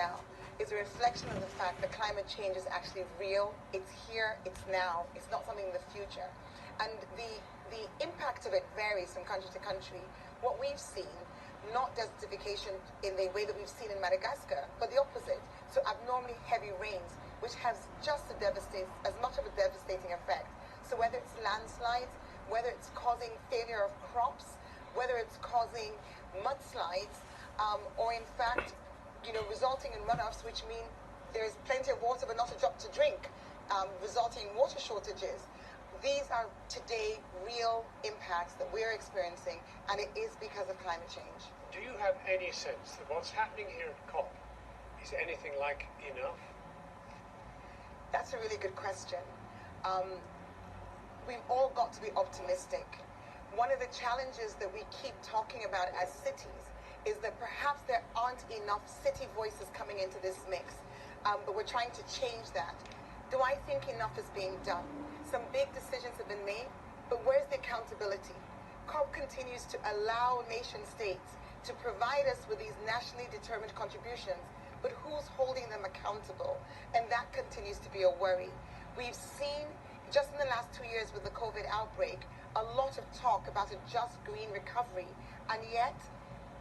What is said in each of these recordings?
now is a reflection of the fact that climate change is actually real. It's here, it's now. It's not something in the future. And the impact of it varies from country to country. What we've seen, not desertification in the way that we've seen in Madagascar, but the opposite. So abnormally heavy rains, which has just as much of a devastating effect. So whether it's landslides, whether it's causing failure of crops, whether it's causing mudslides, or in fact, resulting in runoffs, which mean there's plenty of water but not a drop to drink, resulting in water shortages. These are today real impacts that we're experiencing, and it is because of climate change. Do you have any sense that what's happening here at COP is anything like enough? That's a really good question. We've all got to be optimistic. One of the challenges that we keep talking about as cities is that perhaps there aren't enough city voices coming into this mix, but we're trying to change that. Do I think enough is being done? Some big decisions have been made, but where's the accountability? COP continues to allow nation states to provide us with these nationally determined contributions, but who's holding them accountable? And that continues to be a worry. We've seen, just in the last 2 years with the COVID outbreak, a lot of talk about a just green recovery, and yet,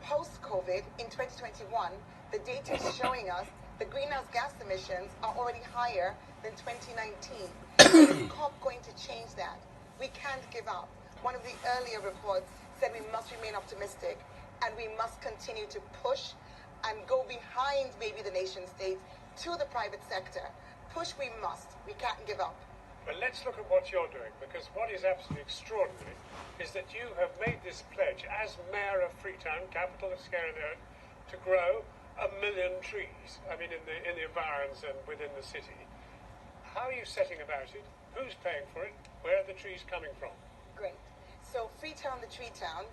post-COVID, in 2021, the data is showing us the greenhouse gas emissions are already higher than 2019. Is COP going to change that? We can't give up. One of the earlier reports said we must remain optimistic, and we must continue to push and go behind maybe the nation states to the private sector. Push we must. We can't give up. But let's look at what you're doing, because what is absolutely extraordinary is that you have made this pledge as Mayor of Freetown, capital of Sierra Leone, to grow 1 million trees. I mean, in the environs and within the city. How are you setting about it? Who's paying for it? Where are the trees coming from? Great. So Freetown, the Tree Town,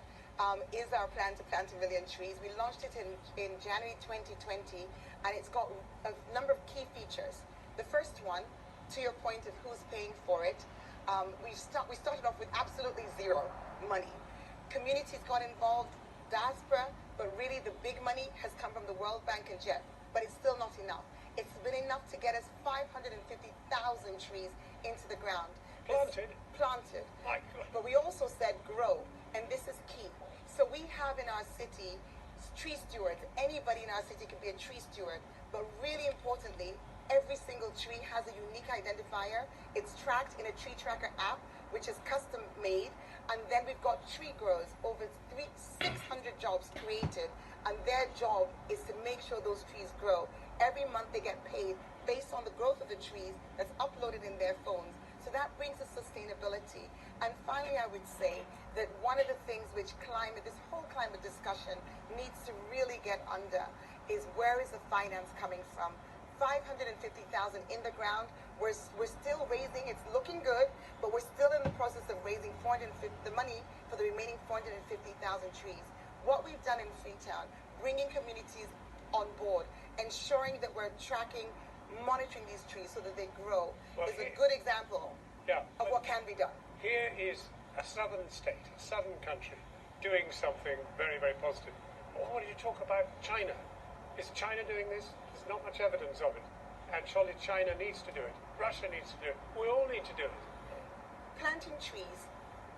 is our plan to plant 1 million trees. We launched it in January 2020, and it's got a number of key features. The first one, to your point of who's paying for it, we started off with absolutely zero money. Communities got involved, diaspora, but really the big money has come from the World Bank and JEF, but it's still not enough. It's been enough to get us 550,000 trees into the ground. Planted. My God. But we also said grow, and this is key. So we have in our city tree stewards. Anybody in our city can be a tree steward, but really importantly, every single tree has a unique identifier. It's tracked in a tree tracker app, which is custom made. And then we've got tree growers, over 600 jobs created, and their job is to make sure those trees grow. Every month they get paid based on the growth of the trees that's uploaded in their phones. So that brings us sustainability. And finally, I would say that one of the things which this whole climate discussion needs to really get under is where is the finance coming from? 550,000 in the ground. We're still raising, it's looking good, but we're still in the process of raising the money for the remaining 450,000 trees. What we've done in Freetown, bringing communities on board, ensuring that we're tracking, monitoring these trees so that they grow, is a good example of what can be done. Here is a southern state, a southern country, doing something very, very positive. What do you talk about China? Is China doing this? There's not much evidence of it. And surely China needs to do it. Russia needs to do it. We all need to do it. Planting trees,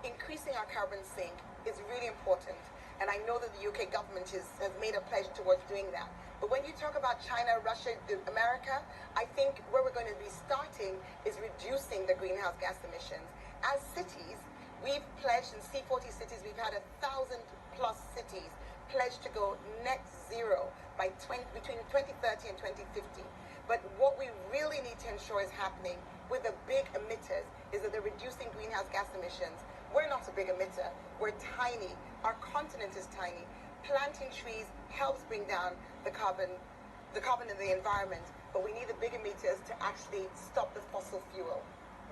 increasing our carbon sink is really important. And I know that the UK government has made a pledge towards doing that. But when you talk about China, Russia, America, I think where we're going to be starting is reducing the greenhouse gas emissions. As cities, we've pledged in C40 cities, we've had 1,000+ cities pledged to go net zero by between 2030 and 2050. But what we really need to ensure is happening with the big emitters is that they're reducing greenhouse gas emissions. We're not a big emitter. We're tiny. Our continent is tiny. Planting trees helps bring down the carbon in the environment, but we need the big emitters to actually stop the fossil fuel.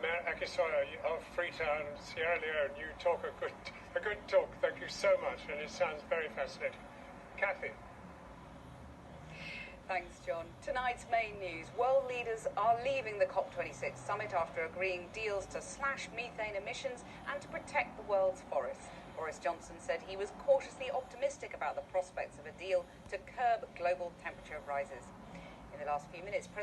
Mayor Aki-Sawyerr of Freetown, Sierra Leone, you talk a good talk. Thank you so much, and it sounds very fascinating. Kathy. Thanks, John. Tonight's main news. World leaders are leaving the COP26 summit after agreeing deals to slash methane emissions and to protect the world's forests. Boris Johnson said he was cautiously optimistic about the prospects of a deal to curb global temperature rises. In the last few minutes, President